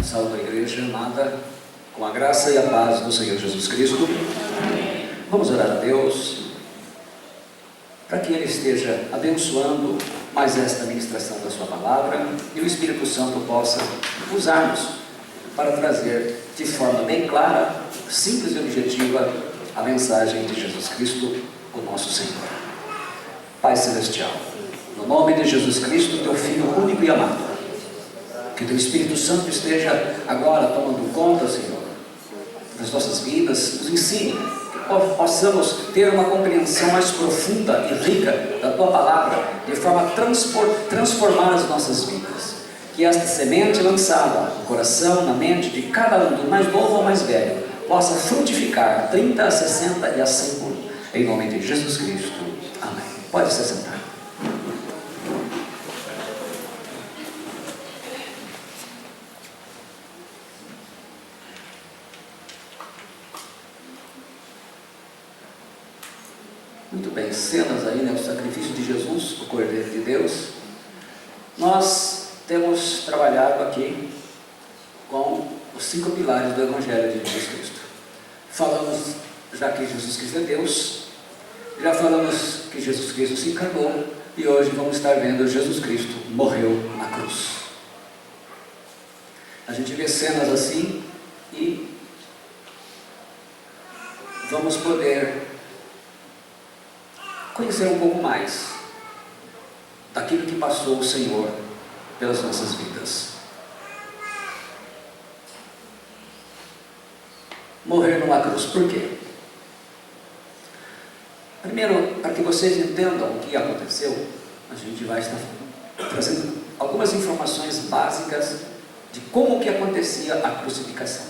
Saúde a igreja amada, com a graça e a paz do Senhor Jesus Cristo. Vamos orar a Deus, para que Ele esteja abençoando mais esta ministração da sua palavra e o Espírito Santo possa usar-nos para trazer de forma bem clara, simples e objetiva a mensagem de Jesus Cristo, o nosso Senhor. Pai Celestial, no nome de Jesus Cristo, Teu Filho único e amado, que Teu Espírito Santo esteja agora tomando conta, Senhor, das nossas vidas, nos ensine, que possamos ter uma compreensão mais profunda e rica da Tua palavra, de forma a transformar as nossas vidas. Que esta semente lançada no coração, na mente de cada um, do mais novo ao mais velho, possa frutificar 30, 60 e a 100 por um. Em nome de Jesus Cristo. Amém. Pode se sentar. Muito bem, cenas aí, né? O sacrifício de Jesus, o Cordeiro de Deus. Nós temos trabalhado aqui com os 5 pilares do Evangelho de Jesus Cristo. Falamos já que Jesus Cristo é Deus, já falamos que Jesus Cristo se encarnou, e hoje vamos estar vendo Jesus Cristo morreu na cruz. A gente vê cenas assim e vamos poder conhecer um pouco mais daquilo que passou o Senhor pelas nossas vidas. Morrer numa cruz, por quê? Primeiro, para que vocês entendam o que aconteceu, a gente vai estar trazendo algumas informações básicas de como que acontecia a crucificação.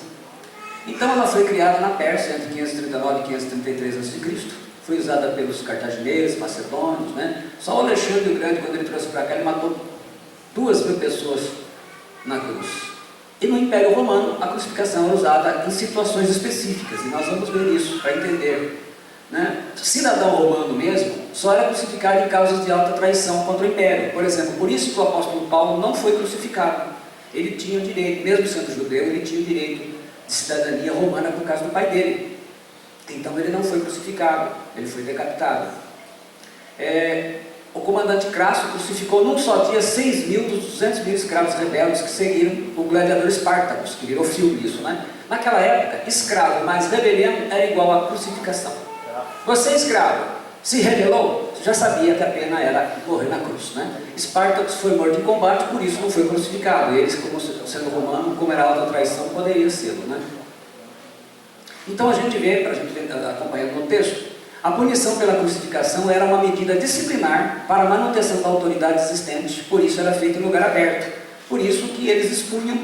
Então ela foi criada na Pérsia entre 539 e 533 a.C., foi usada pelos cartagineses, macedônios, né? Só o Alexandre o Grande, quando ele trouxe para cá, ele matou 2.000 pessoas na cruz. E no Império Romano, a crucificação era usada em situações específicas, e nós vamos ver isso para entender, né? Cidadão romano mesmo só era crucificado em causas de alta traição contra o Império. Por exemplo, por isso que o apóstolo Paulo não foi crucificado. Ele tinha o direito, mesmo sendo judeu, ele tinha o direito de cidadania romana por causa do pai dele. Então ele não foi crucificado, ele foi decapitado. O comandante Crasso crucificou num só dia 6.000 dos 200.000 escravos rebeldes que seguiram o gladiador Espartacus, que virou filme isso, né? Naquela época, escravo mais rebelião era igual a crucificação. Você, escravo, se rebelou, já sabia que a pena era morrer na cruz, né? Espartacus foi morto em combate, por isso não foi crucificado. Eles, como sendo romano, como era alta traição, poderia ser, né? Então a gente vê, para a gente acompanhar no texto, a punição pela crucificação era uma medida disciplinar para a manutenção da autoridade existente, por isso era feita em lugar aberto. Por isso que eles expunham,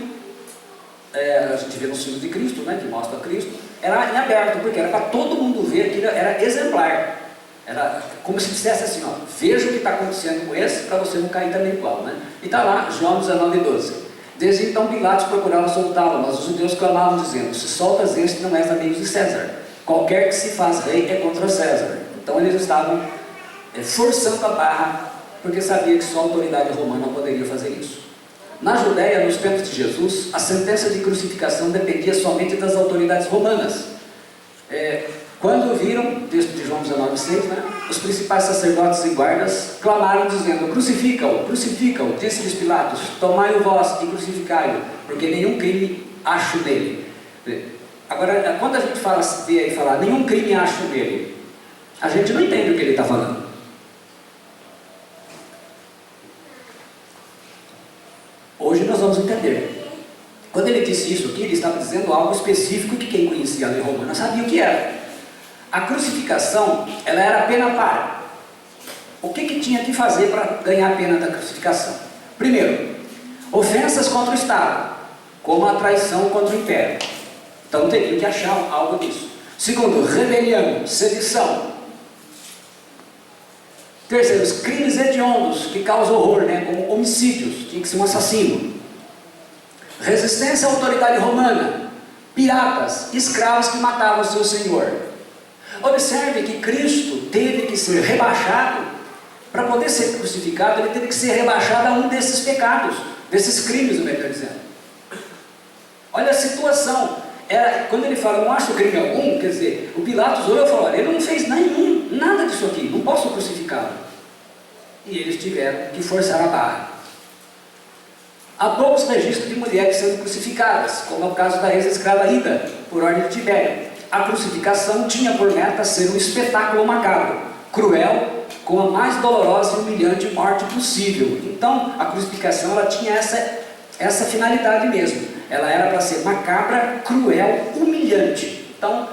a gente vê nos filmes de Cristo, né, que mostra Cristo, era em aberto, porque era para todo mundo ver, aquilo era exemplar. Era como se dissesse assim, ó, veja o que está acontecendo com esse, para você não cair também igual, né? E está lá, João 19:12. Desde então Pilatos procurava soltá-lo, mas os judeus clamavam dizendo: se soltas este, não és amigo de César. Qualquer que se faz rei é contra César. Então eles estavam forçando a barra, porque sabia que só a autoridade romana poderia fazer isso. Na Judéia, nos tempos de Jesus, a sentença de crucificação dependia somente das autoridades romanas. Quando viram, texto de João 19:6, né, os principais sacerdotes e guardas clamaram dizendo: crucifica-o, crucifica-o, disse-lhes Pilatos, tomai-o vós e crucificai-o, porque nenhum crime acho nele. Agora, quando a gente vê aí falar, nenhum crime acho nele, a gente não entende o que ele está falando. Hoje nós vamos entender. Quando ele disse isso aqui, ele estava dizendo algo específico que quem conhecia a lei romana sabia o que era. A crucificação, ela era a pena para. O que tinha que fazer para ganhar a pena da crucificação? Primeiro, ofensas contra o Estado, como a traição contra o Império. Então teria que achar algo disso. Segundo, rebelião, sedição. Terceiro, os crimes hediondos que causam horror, né, como homicídios, tinha que ser um assassino. Resistência à autoridade romana, piratas, escravos que matavam o seu senhor. Observe que Cristo teve que ser rebaixado Para poder ser crucificado, ele teve que ser rebaixado a um desses pecados, desses crimes, melhor dizendo. Olha a situação. Quando ele fala, não acho crime algum, quer dizer, o Pilatos olhou e falou, olha, ele não fez nada disso aqui, não posso crucificá-lo. E eles tiveram que forçar a barra. Há poucos registros de mulheres sendo crucificadas, como é o caso da ex-escrava Ida, por ordem de Tibério. A crucificação tinha por meta ser um espetáculo macabro, cruel, com a mais dolorosa e humilhante morte possível. Então, a crucificação ela tinha essa finalidade mesmo. Ela era para ser macabra, cruel, humilhante. Então,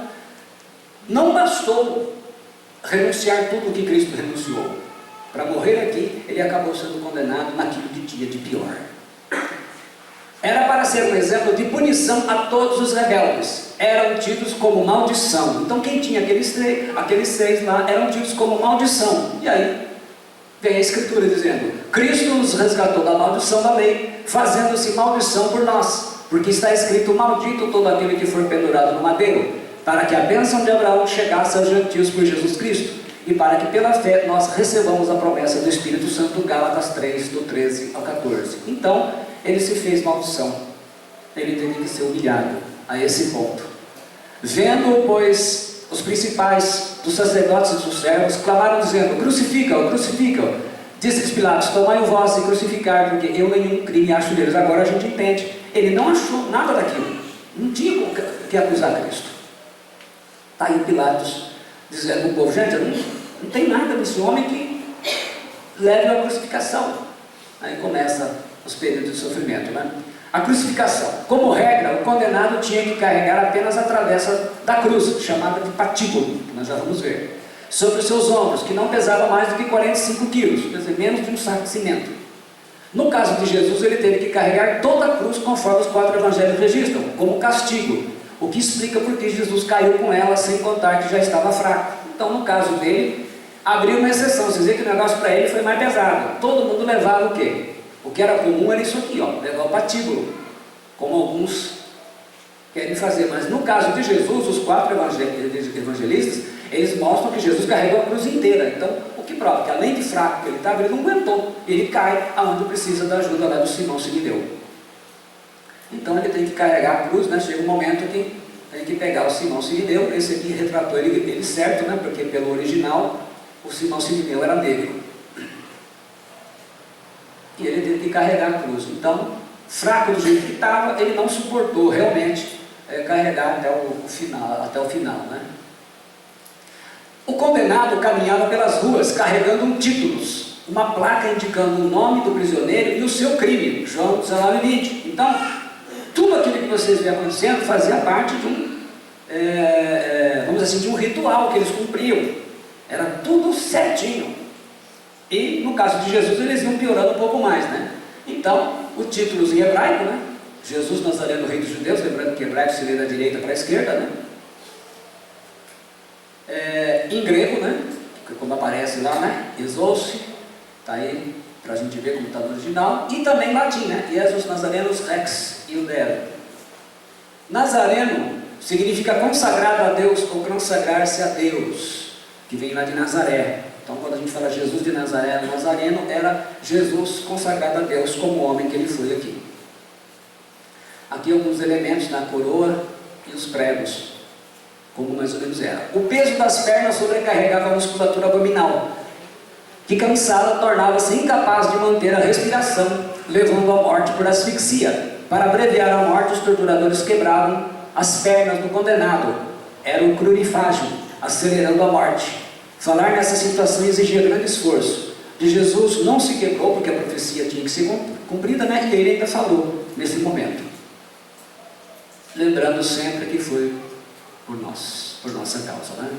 não bastou renunciar tudo o que Cristo renunciou. Para morrer aqui, ele acabou sendo condenado naquilo que tinha de pior. Era para ser um exemplo de punição a todos os rebeldes. Eram tidos como maldição. Então quem tinha aqueles seis lá, eram tidos como maldição. E aí, vem a Escritura dizendo, Cristo nos resgatou da maldição da lei, fazendo-se maldição por nós. Porque está escrito, maldito todo aquele que for pendurado no madeiro, para que a bênção de Abraão chegasse aos gentios por Jesus Cristo, e para que pela fé nós recebamos a promessa do Espírito Santo, Gálatas 3, do 13 ao 14. Então, ele se fez maldição, ele teve que ser humilhado a esse ponto. Vendo, pois, os principais dos sacerdotes e dos servos clamaram dizendo, crucifica-o, crucifica-o. Disse-lhes Pilatos, tomai o vós e crucificar, porque eu nenhum crime acho deles. Agora a gente entende, ele não achou nada daquilo, não tinha o que acusar Cristo. Está aí Pilatos dizendo ao povo, gente, não tem nada nesse homem que leve à crucificação. Aí começa os períodos de sofrimento, né? A crucificação. Como regra, o condenado tinha que carregar apenas a travessa da cruz, chamada de patíbulo, que nós já vamos ver, sobre os seus ombros, que não pesava mais do que 45 quilos, quer dizer, menos de um saco de cimento. No caso de Jesus, ele teve que carregar toda a cruz, conforme os 4 evangelhos registram, como castigo, o que explica porque Jesus caiu com ela, sem contar que já estava fraco. Então, no caso dele, abriu uma exceção, vocês veem que o negócio para ele foi mais pesado. Todo mundo levava o quê? O que era comum era isso aqui, ó, levar o patíbulo, como alguns querem fazer. Mas no caso de Jesus, os 4 evangelistas, eles mostram que Jesus carregou a cruz inteira. Então, o que prova que além de fraco que ele estava, ele não aguentou. Ele cai aonde precisa da ajuda lá do Simão Sirineu. Então ele tem que carregar a cruz, né? Chega um momento que tem que pegar o Simão Sirineu. Esse aqui retratou ele certo, né? Porque pelo original, o Simão Sirineu era negro. E ele teve que carregar a cruz. Então, fraco do jeito que estava, ele não suportou realmente carregar até o final, né? O condenado caminhava pelas ruas carregando títulos, uma placa indicando o nome do prisioneiro e o seu crime, João 19:20. Então, tudo aquilo que vocês veem acontecendo fazia parte de vamos dizer assim, de um ritual que eles cumpriam. Era tudo certinho. E no caso de Jesus eles iam piorando um pouco mais, né? Então, o título em hebraico, né? Jesus Nazareno, Rei dos Judeus, lembrando que hebraico se lê da direita para a esquerda, né? Em grego, né? Como aparece lá, né? Exouce, está aí para a gente ver como está no original. E também em latim, né? Jesus Nazarenus Rex Iudeo. Nazareno significa consagrado a Deus ou consagrar-se a Deus, que vem lá de Nazaré. Então, quando a gente fala Jesus de Nazaré, Nazareno era Jesus consagrado a Deus como homem que ele foi aqui. Aqui alguns elementos na coroa e os pregos, como mais ou menos era. O peso das pernas sobrecarregava a musculatura abdominal, que cansada tornava-se incapaz de manter a respiração, levando à morte por asfixia. Para abreviar a morte, os torturadores quebravam as pernas do condenado. Era o crurifágio, acelerando a morte. Falar nessa situação exigia grande esforço. De Jesus não se quebrou, porque a profecia tinha que ser cumprida, né? E ele ainda falou nesse momento. Lembrando sempre que foi por nossa causa, né?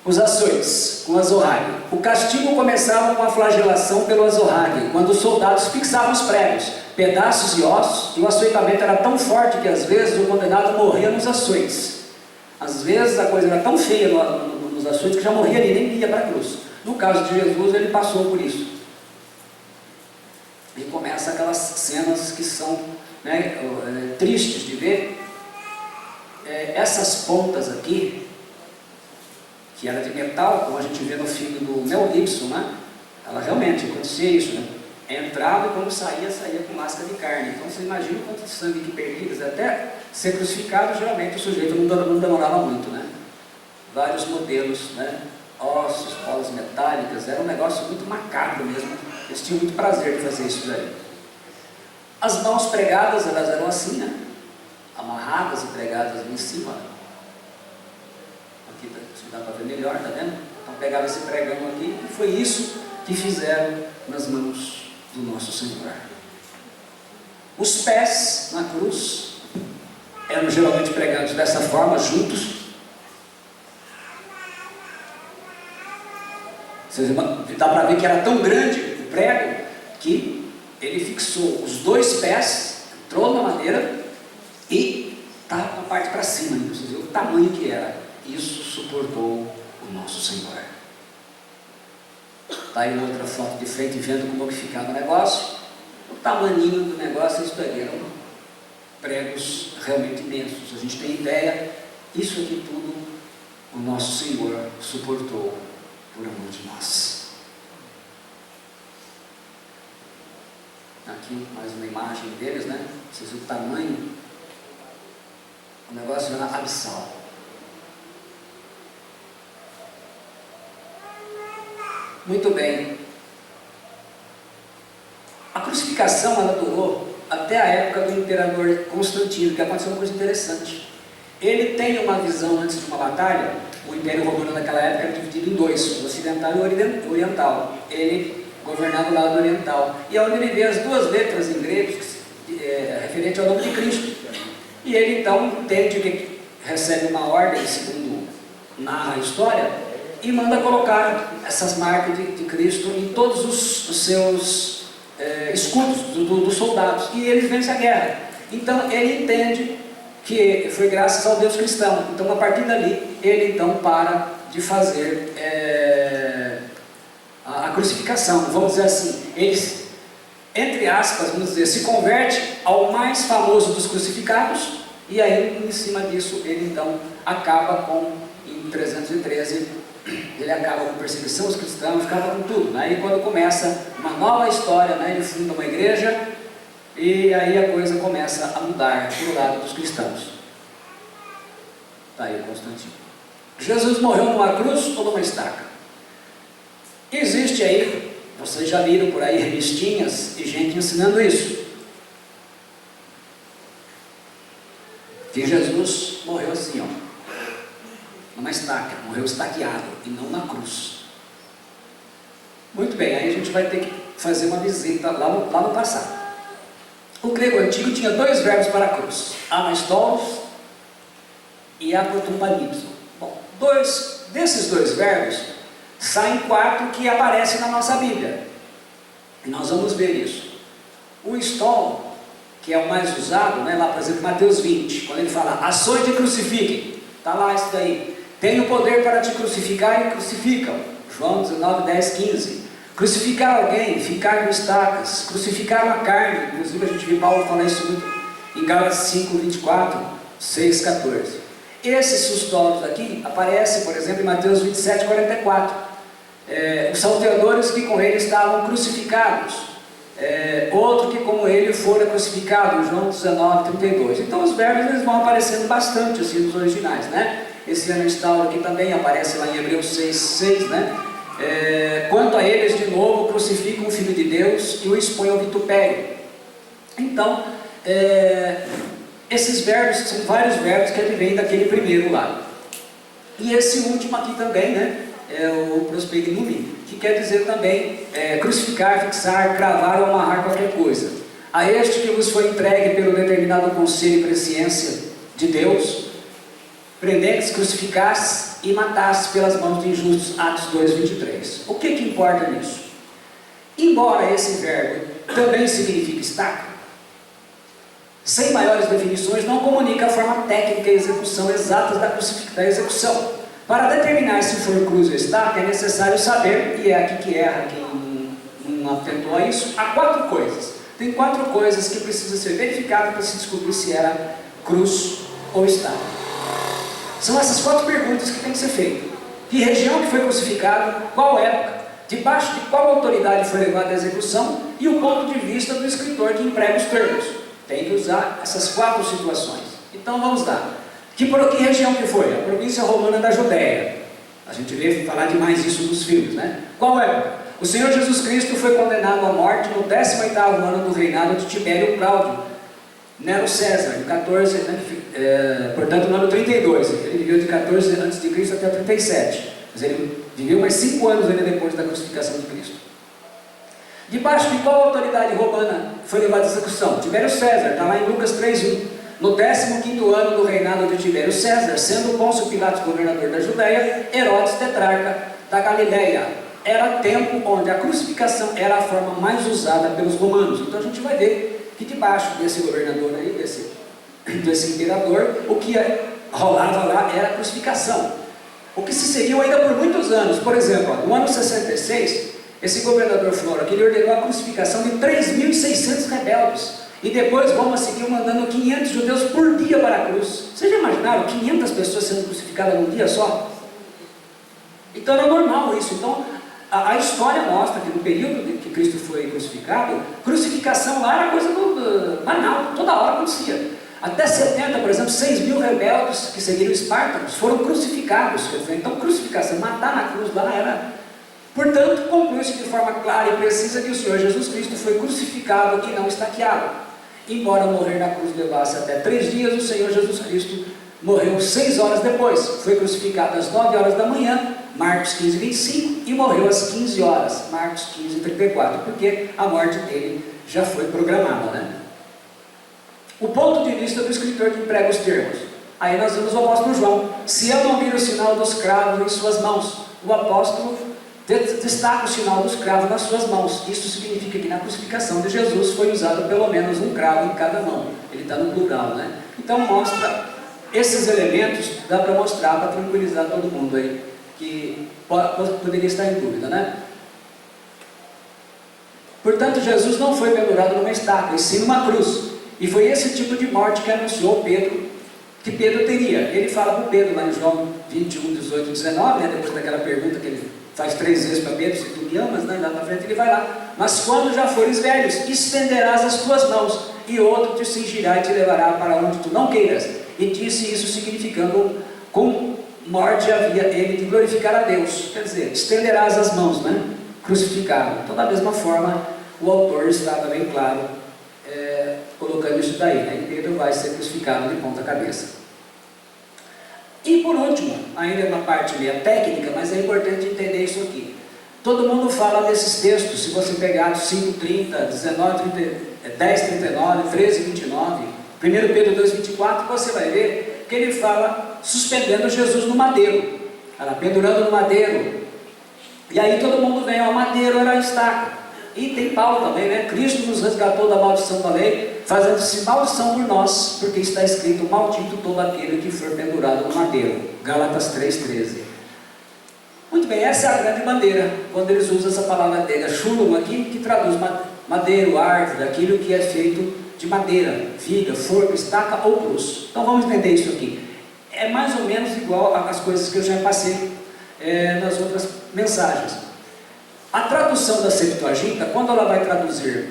Os açoites com azorrague. O castigo começava com a flagelação pelo azorrague, quando os soldados fixavam os pregos, pedaços e ossos, e o açoitamento era tão forte que às vezes o condenado morria nos açoites. Às vezes a coisa era tão feia nos açoites que já morria ali, nem ia para a cruz. No caso de Jesus, ele passou por isso. E começa aquelas cenas que são, né, tristes de ver. Essas pontas aqui, que era de metal, como a gente vê no filme do Mel Gibson, né? Ela realmente acontecia isso, né? Entrava e quando saía, saía com lasca de carne. Então você imagina quanto de sangue que perdia. Até ser crucificado, geralmente o sujeito não demorava muito, né? Vários modelos, né? Ossos, bolas metálicas, era um negócio muito macabro mesmo. Eles tinham muito prazer de fazer isso daí. As mãos pregadas, elas eram assim, né? Amarradas e pregadas ali em cima. Aqui dá para ver melhor, tá vendo? Então pegava esse pregão aqui e foi isso que fizeram nas mãos do nosso Senhor. Os pés na cruz eram geralmente pregados dessa forma, juntos. Dá para ver que era tão grande o prego que ele fixou os dois pés, entrou na madeira e estava com a parte para cima. Você vê o tamanho que era. Isso suportou o nosso Senhor. Está aí outra foto de frente, vendo como que ficava o negócio. O tamaninho do negócio, isso daí eram pregos realmente imensos. A gente tem ideia, isso aqui tudo o nosso Senhor suportou por amor de nós. Aqui mais uma imagem deles, né? Vocês viram o tamanho. O negócio era abissal. Muito bem. A crucificação ela durou até a época do imperador Constantino, que aconteceu uma coisa interessante. Ele tem uma visão antes de uma batalha. O Império Romano naquela época era dividido em dois, o ocidental e o oriental. Ele governava o lado oriental. E onde ele vê as duas letras em grego, referente ao nome de Cristo. E ele então entende que recebe uma ordem, segundo narra a história, e manda colocar essas marcas de Cristo em todos os seus escudos dos soldados. E eles vencem a guerra. Então ele entende que foi graças ao Deus cristão. Então a partir dali, ele então para de fazer a crucificação. Vamos dizer assim, eles, entre aspas, vamos dizer, se converte ao mais famoso dos crucificados, e aí em cima disso ele então acaba com, em 313, ele acaba com perseguição aos cristãos, acaba com tudo, né? E quando começa uma nova história, né? Ele funda uma igreja, e aí a coisa começa a mudar para o lado dos cristãos. Está aí o Constantino. Jesus morreu numa cruz ou numa estaca? Existe aí, vocês já viram por aí revistinhas e gente ensinando isso, que Jesus morreu assim, ó, numa estaca, morreu estaqueado e não na cruz. Muito bem, aí a gente vai ter que fazer uma visita lá no passado. O grego antigo tinha dois verbos para a cruz, anastolos e apotumpanipso. Bom, desses dois verbos saem 4 que aparecem na nossa Bíblia, e nós vamos ver isso. O stolo, que é o mais usado, né, lá por exemplo Mateus 20, quando ele fala açoite e crucifiquem, está lá isso daí. Tem o poder para te crucificar e crucificam, João 19, 10, 15. Crucificar alguém, ficar com estacas, crucificar uma carne, inclusive a gente viu Paulo falar isso muito em Gálatas 5, 24, 6, 14. Esses sustolos aqui aparecem, por exemplo, em Mateus 27, 44. Os salteadores que com ele estavam crucificados, outro que como ele fora crucificado, João 19, 32. Então os verbos eles vão aparecendo bastante assim nos originais, né? Esse anastauro aqui também aparece lá em Hebreus 6, 6, né? Quanto a eles, de novo, crucificam o Filho de Deus e o expõem ao vitupério. Então, esses verbos, são vários verbos que vêm daquele primeiro lá. E esse último aqui também, né? É o prospegnumi, que quer dizer também crucificar, fixar, cravar ou amarrar qualquer coisa. A este que vos foi entregue pelo determinado conselho e presciência de Deus, prendentes, crucificasse e matasse pelas mãos de injustos. Atos 2, 23. O que importa nisso? Embora esse verbo também signifique estaca, sem maiores definições, não comunica a forma técnica e execução exatas da execução. Para determinar se for cruz ou estaca, é necessário saber, e é aqui que erra quem não atentou a isso, há 4 coisas. Tem 4 coisas que precisam ser verificadas para se descobrir se era cruz ou estaca. São essas 4 perguntas que tem que ser feitas. Que região que foi crucificado, qual época, debaixo de qual autoridade foi levada à execução e o ponto de vista do escritor que emprega os termos. Tem que usar essas 4 situações. Então vamos lá. Que região que foi? A província romana da Judéia. A gente vê falar demais isso nos filmes, né? Qual época? O Senhor Jesus Cristo foi condenado à morte no 18º ano do reinado de Tibério Cláudio Nero César, em 14, portanto no ano 32. Ele viveu de 14 a.C. até 37. Mas ele viveu mais 5 anos ainda depois da crucificação de Cristo. Debaixo de qual autoridade romana foi levada à execução? Tibério César, está lá em Lucas 3:1. No 15º ano do reinado de Tibério César, sendo Pôncio Pilatos governador da Judéia, Herodes tetrarca da Galileia. Era tempo onde a crucificação era a forma mais usada pelos romanos. Então a gente vai ver que debaixo desse governador aí, desse imperador, o que rolava lá era a crucificação. O que se seguiu ainda por muitos anos. Por exemplo, no ano 66, esse governador Flora, que ele ordenou a crucificação de 3.600 rebeldes. E depois Roma seguiu mandando 500 judeus por dia para a cruz. Vocês já imaginaram 500 pessoas sendo crucificadas num dia só? Então era normal isso. Então a história mostra que no período em que Cristo foi crucificado, crucificação lá era coisa banal, toda hora acontecia. Até 70, por exemplo, 6.000 rebeldes que seguiram Espartacos foram crucificados. Então crucificação, matar na cruz lá era... Portanto, conclui-se de forma clara e precisa que o Senhor Jesus Cristo foi crucificado e não estaqueado. Embora morrer na cruz levasse até 3 dias, o Senhor Jesus Cristo morreu 6 horas depois. Foi crucificado às 9 horas da manhã, Marcos 15:25, e morreu às 15 horas, Marcos 15:34, porque a morte dele já foi programada, né? O ponto de vista do escritor que emprega os termos. Aí nós vemos o apóstolo João. Se eu não vir o sinal dos cravos em suas mãos, o apóstolo destaca o sinal dos cravos nas suas mãos. Isso significa que na crucificação de Jesus foi usado pelo menos um cravo em cada mão. Ele está no plural, né? Então mostra esses elementos, dá para mostrar, para tranquilizar todo mundo aí, que poderia estar em dúvida, né? Portanto, Jesus não foi pendurado numa estaca, e sim numa cruz. E foi esse tipo de morte que anunciou Pedro, que Pedro teria. Ele fala para Pedro lá em João 21:18-19, né? Depois daquela pergunta que ele faz 3 vezes para Pedro: se tu me amas, né? Lá na frente ele vai lá. Mas quando já fores velhos, estenderás as tuas mãos, e outro te cingirá e te levará para onde tu não queiras. E disse isso significando, com morte havia ele de glorificar a Deus. Quer dizer, estenderás as mãos, né? Crucificado. Então, da mesma forma, o autor estava bem claro, colocando isso daí, né? E Pedro vai ser crucificado de ponta cabeça. E por último, ainda uma parte meio técnica, mas é importante entender isso aqui. Todo mundo fala desses textos, se você pegar 5:30, 10:39, 13:29, 1 Pedro 2:24, você vai ver que ele fala suspendendo Jesus no madeiro, pendurando no madeiro. E aí todo mundo vem, o madeiro era a estaca. E tem Paulo também, né? Cristo nos resgatou da maldição da lei, fazendo-se maldição por nós, porque está escrito: maldito todo aquele que for pendurado no madeiro. Gálatas 3:13. Muito bem, essa é a grande bandeira, quando eles usam essa palavra grega, shurum aqui, que traduz madeiro, árvore, aquilo que é feito de madeira, viga, forca, estaca ou cruz. Então vamos entender isso aqui. É mais ou menos igual às coisas que eu já passei nas outras mensagens. A tradução da Septuaginta, quando ela vai traduzir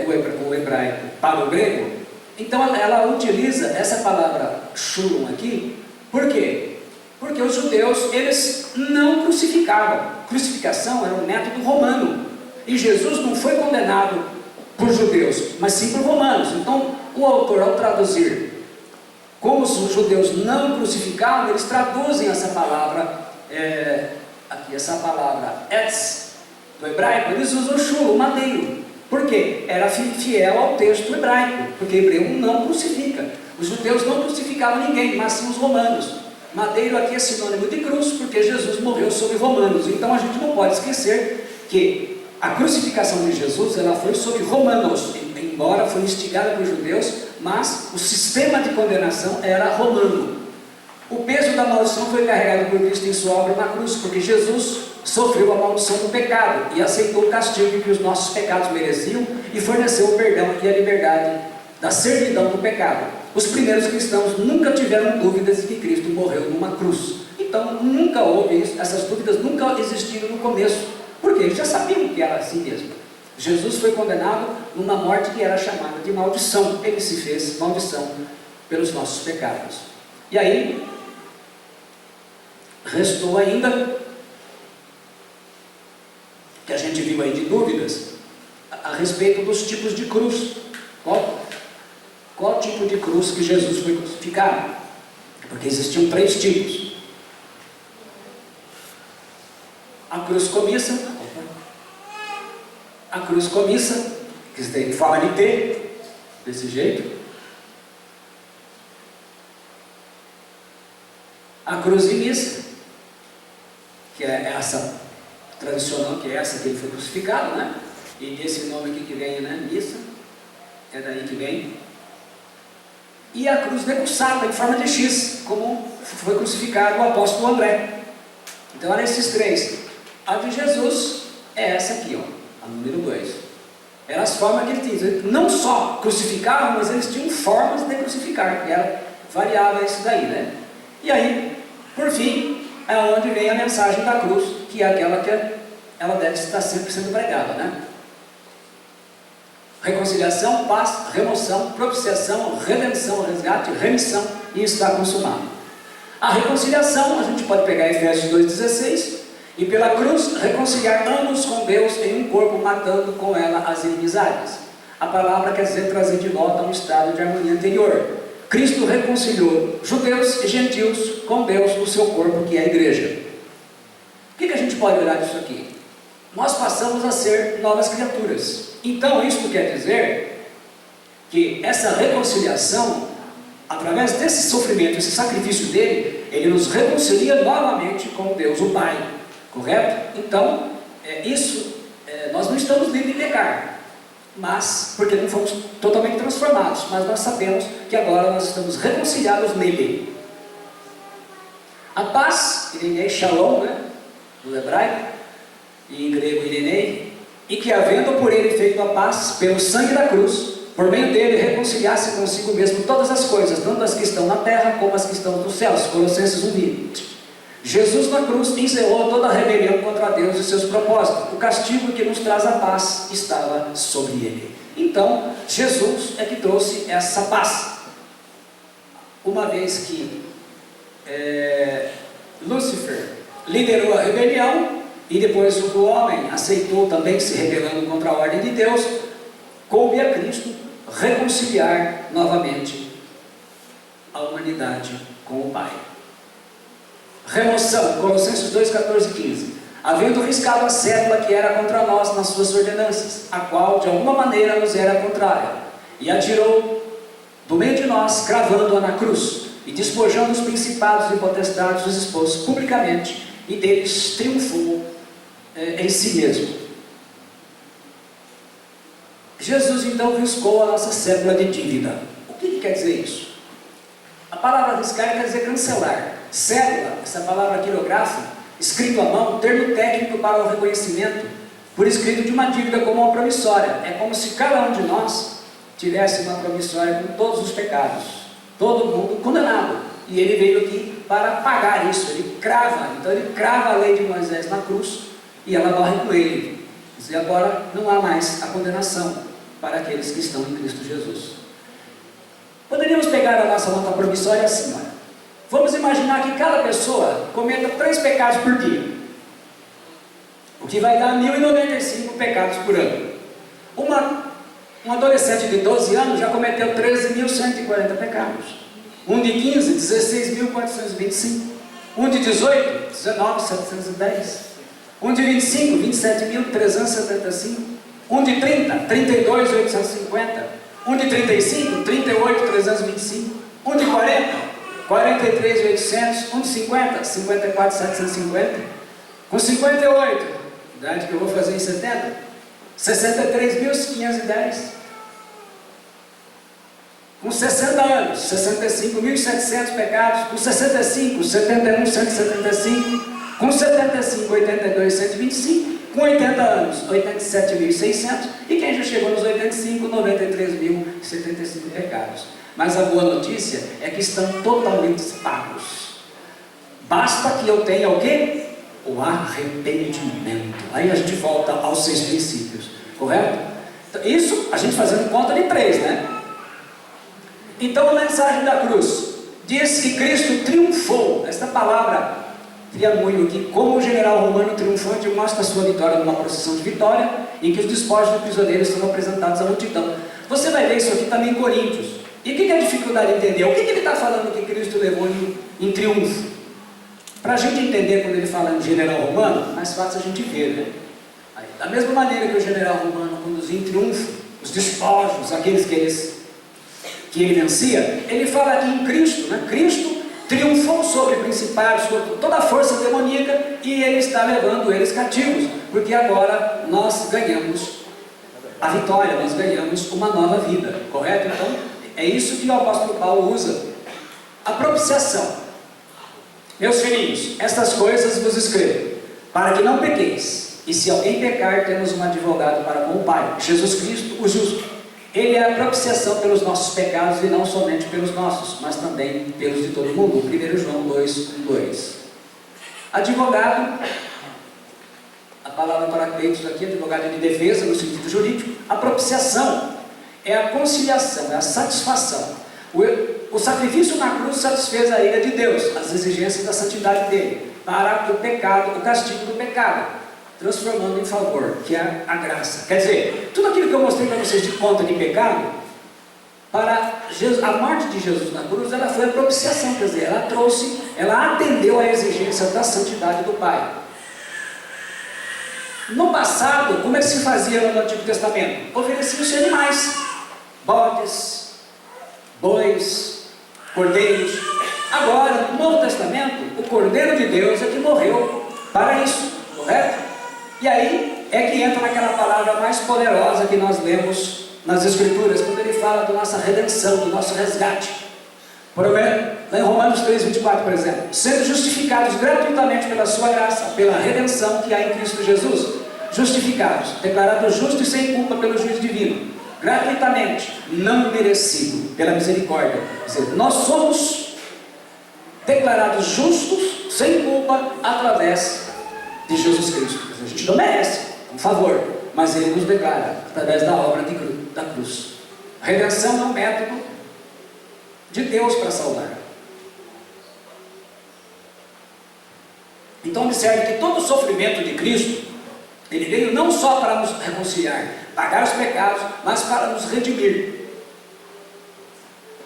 o hebraico para o grego, então ela utiliza essa palavra shurum aqui. Por quê? Porque os judeus, eles não crucificavam. Crucificação era um método romano. E Jesus não foi condenado por judeus, mas sim por romanos. Então, o autor, ao traduzir como os judeus não crucificavam, eles traduzem essa palavra, aqui, essa palavra etz, do hebraico, eles usam shurum, madeiro. Por quê? Era fiel ao texto hebraico, porque hebreu não crucifica. Os judeus não crucificavam ninguém, mas sim os romanos. Madeiro aqui é sinônimo de cruz, porque Jesus morreu sobre romanos. Então a gente não pode esquecer que a crucificação de Jesus, ela foi sobre romanos, embora foi instigada por judeus, mas o sistema de condenação era romano. O peso da maldição foi carregado por Cristo em sua obra na cruz, porque Jesus sofreu a maldição do pecado e aceitou o castigo que os nossos pecados mereciam e forneceu o perdão e a liberdade da servidão do pecado. Os primeiros cristãos nunca tiveram dúvidas de que Cristo morreu numa cruz. Então nunca houve isso, essas dúvidas nunca existiram no começo Porque eles já sabiam que era assim mesmo. Jesus foi condenado numa morte que era chamada de maldição. Ele se fez maldição pelos nossos pecados. E aí, restou ainda, que a gente viu aí de dúvidas, a respeito dos tipos de cruz. Qual tipo de cruz que Jesus foi crucificado? Porque existiam 3 tipos. A cruz comissa, que tem forma de T, desse jeito. A cruz de missa, que é essa tradicional, que é essa que ele foi crucificado, né? E desse nome aqui que vem, né? Missa, é daí que vem. E a cruz decussada, em forma de X, como foi crucificado o apóstolo André. Então eram esses 3. A de Jesus é essa aqui, ó, a número 2. Eram as formas que ele tinha. Não só crucificavam, mas eles tinham formas de crucificar, que era variável isso daí, né? E aí, por fim, é onde vem a mensagem da cruz, que é aquela que ela deve estar sempre sendo pregada, né? Reconciliação, paz, remoção, propiciação, redenção, resgate, remissão, e está consumado. A reconciliação, a gente pode pegar Efésios 2,16, e pela cruz reconciliar ambos com Deus em um corpo, matando com ela as inimizades. A palavra quer dizer trazer de volta a um estado de harmonia anterior. Cristo reconciliou judeus e gentios com Deus no seu corpo, que é a igreja. O que a gente pode olhar disso aqui? Nós passamos a ser novas criaturas. Então isso quer dizer que essa reconciliação, através desse sofrimento, esse sacrifício dele, ele nos reconcilia novamente com Deus, o Pai. Correto? Então, nós não estamos livres de pecar, mas, porque não fomos totalmente transformados, mas nós sabemos que agora nós estamos reconciliados nele. A paz, Irenei Shalom, né, no hebraico, e em grego Irenei, e que havendo por ele feito a paz pelo sangue da cruz, por meio dele reconciliasse consigo mesmo todas as coisas, tanto as que estão na terra como as que estão nos céus. Colossenses 1:20. Jesus na cruz encerrou toda a rebelião contra Deus e seus propósitos. O castigo que nos traz a paz estava sobre ele. Então, Jesus é que trouxe essa paz. Uma vez que Lúcifer liderou a rebelião, e depois o homem aceitou também, se rebelando contra a ordem de Deus, coube a Cristo reconciliar novamente a humanidade com o Pai. Remoção, Colossenses 2, 14 e 15. Havendo riscado a cédula que era contra nós nas suas ordenanças, a qual de alguma maneira nos era contrária, e a tirou do meio de nós, cravando-a na cruz, e despojando os principados e potestades, os expôs publicamente, e deles triunfou em si mesmo. Jesus então riscou a nossa cédula de dívida. O que quer dizer isso? A palavra riscar quer dizer cancelar. Cédula, essa palavra quirográfica, escrito à mão, termo técnico para o reconhecimento por escrito de uma dívida como uma promissória. É como se cada um de nós tivesse uma promissória com todos os pecados, todo mundo condenado, e ele veio aqui para pagar isso. Ele crava, então ele crava a lei de Moisés na cruz e ela morre com ele. E agora não há mais a condenação para aqueles que estão em Cristo Jesus. Poderíamos pegar a nossa nota promissória assim, olha. Vamos imaginar que cada pessoa cometa 3 pecados por dia, o que vai dar 1.095 pecados por ano. Um adolescente de 12 anos já cometeu 13.140 pecados. Um de 15, 16.425. Um de 18, 19.710. Um de 25, 27.375. Um de 30, 32.850. Um de 35, 38.325. Um de 40, 43.800, um de 50, 54.750, com 58, idade que eu vou fazer em 70, 63.510, com 60 anos, 65.700 pecados, com 65, 71.175, com 75, 82.125, com 80 anos, 87.600, e quem já chegou nos 85, 93.075 pecados. Mas a boa notícia é que estão totalmente pagos. Basta que eu tenha o quê? o arrependimento. Aí a gente volta aos 6 princípios, correto? Então, isso a gente fazendo conta de 3, né? Então, a mensagem da cruz diz que Cristo triunfou. Esta palavra triamunho aqui, como o general romano triunfante mostra a sua vitória numa procissão de vitória, em que os despojos do prisioneiro são apresentados à multidão. Você vai ver isso aqui também em Coríntios. E o que é a dificuldade de entender? O que ele está falando que Cristo levou em triunfo? Para a gente entender quando ele fala em general romano, mais fácil a gente ver, né? Aí, da mesma maneira que o general romano conduzia em triunfo os despojos, aqueles que ele vencia, ele fala aqui em Cristo, né? Cristo triunfou sobre principados, sobre toda a força demoníaca, e ele está levando eles cativos, porque agora nós ganhamos a vitória, nós ganhamos uma nova vida, correto? Então, é isso que o apóstolo Paulo usa. A propiciação. Meus filhinhos, estas coisas vos escrevo, para que não pequeis, e se alguém pecar, temos um advogado para com o Pai, Jesus Cristo, o justo. Ele é a propiciação pelos nossos pecados, e não somente pelos nossos, mas também pelos de todo mundo. 1 João 2:2. Advogado, a palavra paracletos aqui, advogado de defesa, no sentido jurídico. A propiciação é a conciliação, é a satisfação. O sacrifício na cruz satisfez a ira de Deus, as exigências da santidade dele, para o pecado, o castigo do pecado, transformando em favor, que é a graça. Quer dizer, tudo aquilo que eu mostrei para vocês de conta de pecado, para Jesus, a morte de Jesus na cruz, ela foi a propiciação, quer dizer, ela atendeu à exigência da santidade do Pai. No passado, como é que se fazia no Antigo Testamento? Ofereciam-se animais, bodes, bois, cordeiros. Agora, no Novo Testamento, o Cordeiro de Deus é que morreu para isso, correto? E aí é que entra naquela palavra mais poderosa que nós lemos nas Escrituras, quando ele fala da nossa redenção, do nosso resgate. Por exemplo, lá em Romanos 3:24, por exemplo, sendo justificados gratuitamente pela sua graça, pela redenção que há em Cristo Jesus, justificados, declarados justos e sem culpa pelo juízo divino, gratuitamente, não merecido, pela misericórdia. Quer dizer, nós somos declarados justos, sem culpa, através de Jesus Cristo. A gente não merece, um favor, mas ele nos declara através da obra da cruz. A redenção é um método de Deus para salvar. Então observe que todo o sofrimento de Cristo, ele veio não só para nos reconciliar, pagar os pecados, mas para nos redimir.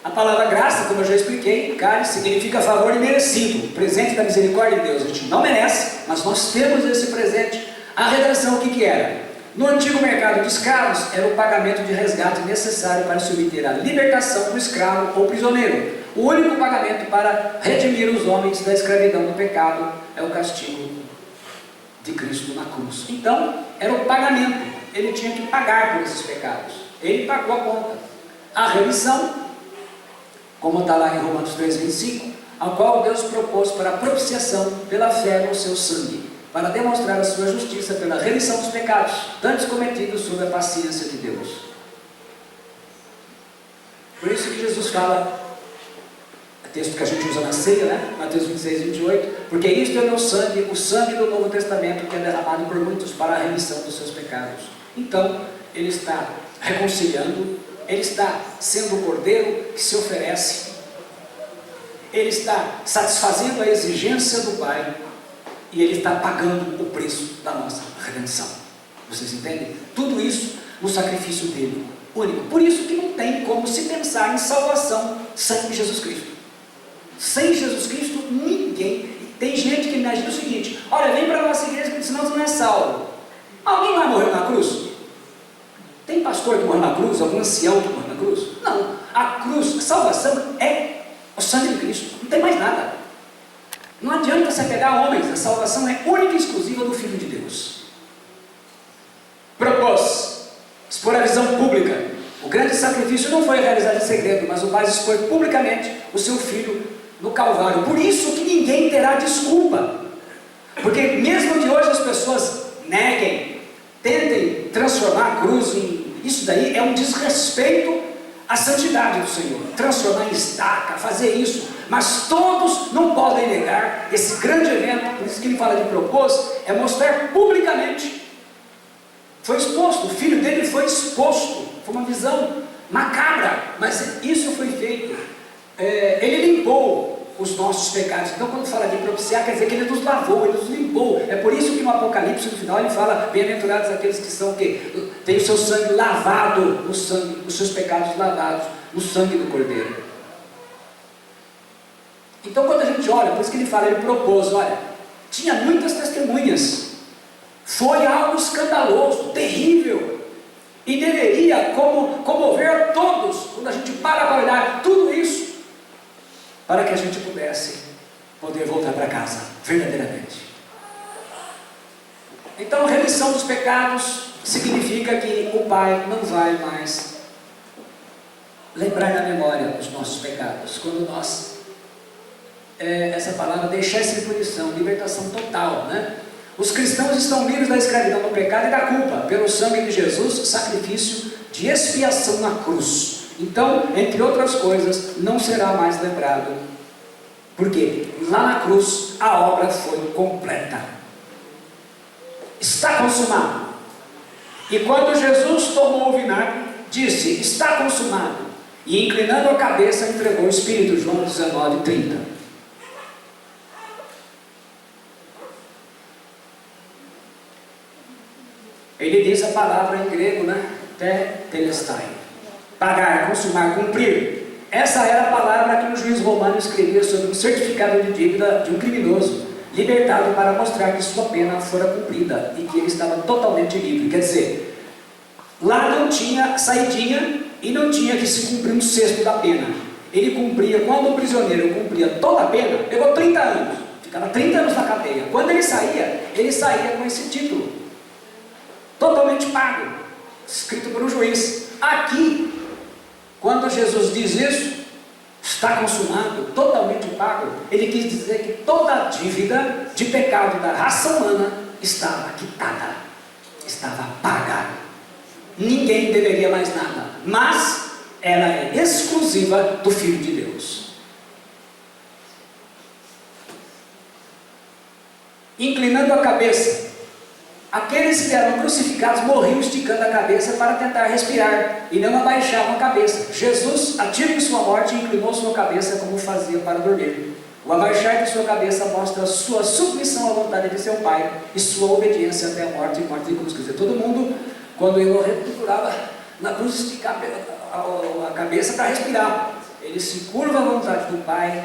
A palavra graça, como eu já expliquei, cálice, significa favor imerecido, presente da misericórdia de Deus. A gente não merece, mas nós temos esse presente. A redenção, o que era? No antigo mercado de escravos, era o pagamento de resgate necessário para se obter a libertação do escravo ou prisioneiro. O único pagamento para redimir os homens da escravidão do pecado é o castigo de Cristo na cruz. Então, era o pagamento. Ele tinha que pagar por esses pecados. Ele pagou a conta. A remissão, como está lá em Romanos 3:25, ao qual Deus propôs para a propiciação pela fé no seu sangue, para demonstrar a sua justiça pela remissão dos pecados, tantos cometidos sob a paciência de Deus. Por isso que Jesus fala, texto que a gente usa na ceia, né? Mateus 26:28, porque isto é meu sangue, o sangue do Novo Testamento, que é derramado por muitos para a remissão dos seus pecados. Então, ele está reconciliando, ele está sendo o cordeiro que se oferece, ele está satisfazendo a exigência do Pai, e ele está pagando o preço da nossa redenção. Vocês entendem? Tudo isso no sacrifício dele, único. Por isso que não tem como se pensar em salvação sem Jesus Cristo. Sem Jesus Cristo, ninguém. Tem gente que imagina o seguinte: olha, vem para a nossa igreja, porque senão você não é salvo. Alguém vai morrer na cruz? Tem pastor que morre na cruz? Algum ancião que morre na cruz? Não. A cruz, a salvação é o sangue de Cristo. Não tem mais nada. Não adianta você pegar homens. A salvação é única e exclusiva do Filho de Deus. Propôs expor a visão pública. O grande sacrifício não foi realizado em segredo, mas o Pai expôs publicamente o seu Filho no Calvário. Por isso que ninguém terá desculpa. Porque mesmo que hoje as pessoas neguem, tentem transformar a cruz em... Isso daí é um desrespeito à santidade do Senhor. Transformar em estaca, fazer isso. mas todos não podem negar esse grande evento. Por isso que ele fala de propôs, é mostrar publicamente. Foi exposto, o filho dele foi exposto, foi uma visão macabra, mas isso foi feito. Ele limpou os nossos pecados. Então quando fala de propiciar, quer dizer que ele nos lavou, ele nos limpou. É por isso que no Apocalipse, no final, ele fala: bem-aventurados aqueles que são o quê? Tem o seu sangue lavado no sangue, os seus pecados lavados no sangue do Cordeiro. Então quando a gente olha, por isso que ele fala, ele propôs, olha, tinha muitas testemunhas, foi algo escandaloso, terrível, e deveria comover a todos, quando a gente para olhar tudo isso, para que a gente pudesse poder voltar para casa, verdadeiramente. Então, remissão dos pecados significa que o Pai não vai mais lembrar na memória os nossos pecados. Quando nós, essa palavra, deixar sem punição, libertação total, né? Os cristãos estão livres da escravidão do pecado e da culpa, pelo sangue de Jesus, sacrifício de expiação na cruz. Então, entre outras coisas, não será mais lembrado, porque lá na cruz a obra foi completa, está consumado. E quando Jesus tomou o vinagre, disse: está consumado, e inclinando a cabeça entregou o Espírito. João 19:30. Ele diz a palavra em grego, né? Tetelestai, pagar, consumar, cumprir. Essa era a palavra que um juiz romano escrevia sobre um certificado de dívida de um criminoso, libertado, para mostrar que sua pena fora cumprida e que ele estava totalmente livre. Quer dizer, lá não tinha saidinha e não tinha que se cumprir um sexto da pena. Ele cumpria, quando o prisioneiro cumpria toda a pena, pegou 30 anos, ficava 30 anos na cadeia. Quando ele saía com esse título, totalmente pago, escrito por um juiz. Aqui, quando Jesus diz isso, está consumado, totalmente pago, ele quis dizer que toda a dívida de pecado da raça humana estava quitada, estava paga. Ninguém deveria mais nada, mas ela é exclusiva do Filho de Deus. Inclinando a cabeça, aqueles que eram crucificados morriam esticando a cabeça para tentar respirar e não abaixavam a cabeça. Jesus, ativo em sua morte, inclinou sua cabeça como fazia para dormir. O abaixar de sua cabeça mostra sua submissão à vontade de seu Pai e sua obediência até a morte e morte de cruz. Quer dizer, todo mundo, quando ele morreu, procurava na cruz esticar a cabeça para respirar. Ele se curva à vontade do Pai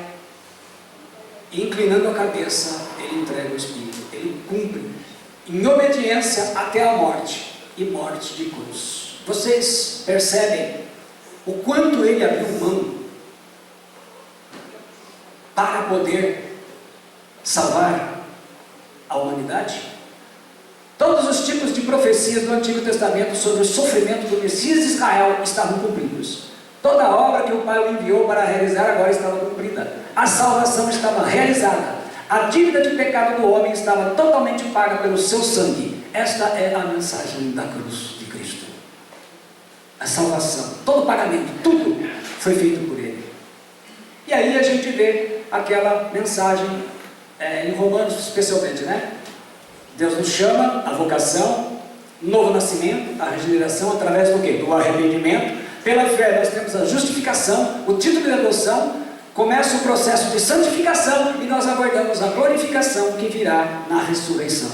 e, inclinando a cabeça, ele entrega o Espírito. Ele cumpre em obediência até a morte, e morte de cruz. Vocês percebem o quanto ele abriu mão para poder salvar a humanidade? Todos os tipos de profecias do Antigo Testamento sobre o sofrimento do Messias de Israel estavam cumpridos. Toda a obra que o Pai o enviou para realizar agora estava cumprida. A salvação estava realizada. A dívida de pecado do homem estava totalmente paga pelo seu sangue. Esta é a mensagem da cruz de Cristo. A salvação, todo o pagamento, tudo foi feito por Ele. E aí a gente vê aquela mensagem em Romanos especialmente, né? Deus nos chama à vocação, novo nascimento, a regeneração através do quê? Do arrependimento. Pela fé nós temos a justificação, o título de adoção. Começa o processo de santificação e nós aguardamos a glorificação que virá na ressurreição.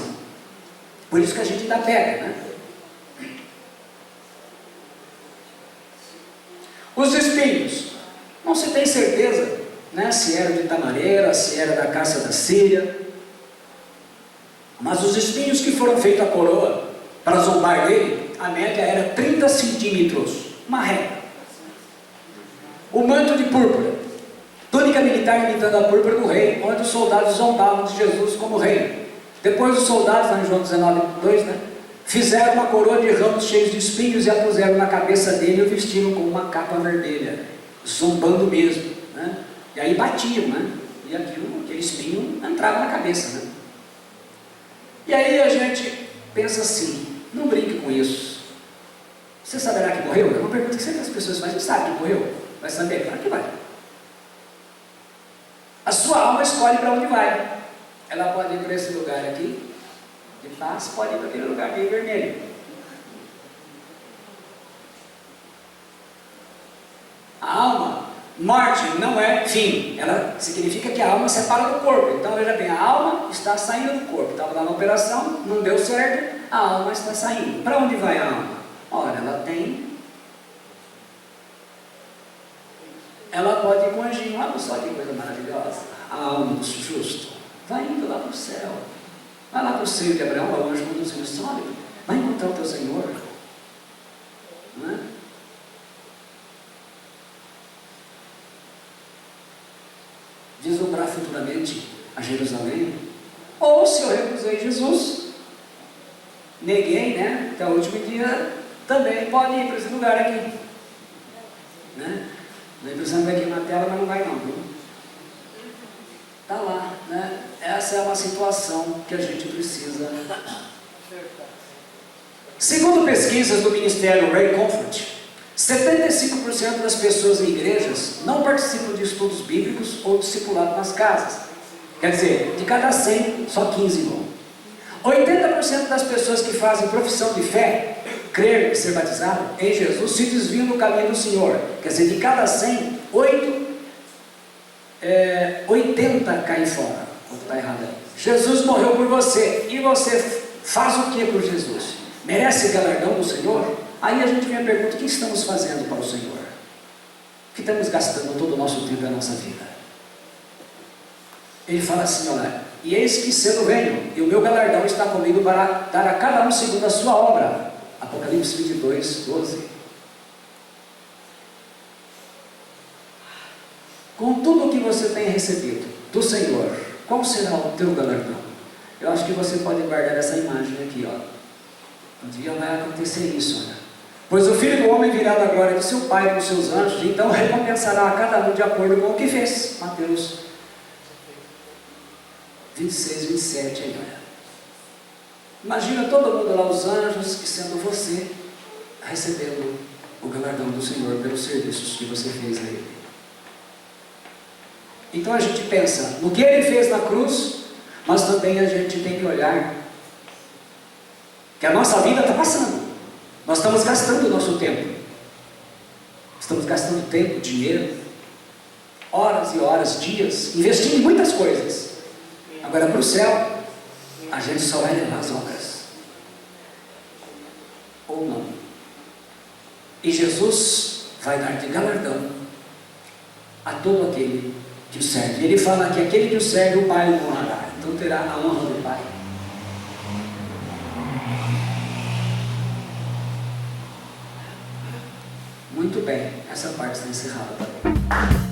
Por isso que a gente ainda pega, né? Os espinhos, não se tem certeza, né, se era de tamareira, se era da caça da Síria, mas os espinhos que foram feitos à coroa para zombar dele, a média era 30 centímetros, uma régua. O manto de púrpura, túnica militar imitando a púrpura do rei, onde os soldados zombavam de Jesus como rei. Depois os soldados, lá em João 19:2, né, fizeram uma coroa de ramos cheios de espinhos e a puseram na cabeça dele e o vestiram com uma capa vermelha, zombando mesmo, né? E aí batiam, né? E aquele espinho entrava na cabeça, né? E aí a gente pensa assim, não brinque com isso. Você saberá que morreu? É uma pergunta que sempre as pessoas fazem. Você sabe que morreu? Vai saber? Claro que vai. A sua alma escolhe para onde vai. Ela pode ir para esse lugar aqui, de paz, pode ir para aquele lugar meio vermelho. A alma, morte não é fim. Ela significa que a alma separa do corpo. Então veja bem, a alma está saindo do corpo. Estava lá na operação, não deu certo, a alma está saindo. Para onde vai a alma? Olha, ela pode ir com o anjinho. Olha só que coisa maravilhosa. A alma do justo vai indo lá para o céu. Vai lá para o seio de Abraão, o anjo conduzindo sólido. Vai encontrar o teu Senhor. Não é? Deslumbrar futuramente a Jerusalém. Ou se eu recusei Jesus, neguei, né? Até o último dia, também pode ir para esse lugar aqui. Né? Não precisamos ver aqui na tela, mas não vai não, viu? Está lá, né? Essa é uma situação que a gente precisa. Segundo pesquisas do Ministério Ray Comfort, 75% das pessoas em igrejas não participam de estudos bíblicos ou discipulado nas casas. Quer dizer, de cada 100, só 15 vão. 80% das pessoas que fazem profissão de fé, crer e ser batizado em Jesus, se desviam do caminho do Senhor. Quer dizer, de cada 100, 80 caem fora. Está errado aí. Jesus morreu por você. E você faz o que por Jesus? Merece galardão do Senhor? Aí a gente vem a pergunta: o que estamos fazendo para o Senhor? O que estamos gastando todo o nosso tempo da nossa vida? Ele fala assim, olha: e eis que cedo venho, e o meu galardão está comigo para dar a cada um segundo a sua obra. Apocalipse 22, 12. Com tudo o que você tem recebido do Senhor, qual será o teu galardão? Eu acho que você pode guardar essa imagem aqui, ó. Um dia vai acontecer isso, olha. Pois o Filho do Homem virá da glória de seu Pai com seus anjos, então recompensará a cada um de acordo com o que fez. Mateus 26, 27, aí, olha. Imagina todo mundo lá, os anjos, e sendo você, recebendo o galardão do Senhor pelos serviços que você fez a Ele. Então a gente pensa no que Ele fez na cruz, mas também a gente tem que olhar que a nossa vida está passando. Nós estamos gastando o nosso tempo. Estamos gastando tempo, dinheiro, horas e horas, dias, investindo em muitas coisas. Agora para o céu, a gente só vai levar as obras. Ou não. E Jesus vai dar de galardão a todo aquele que o serve. Ele fala que aquele que o serve, o Pai o honrará. Então terá a honra do Pai. Muito bem, essa parte está encerrada também.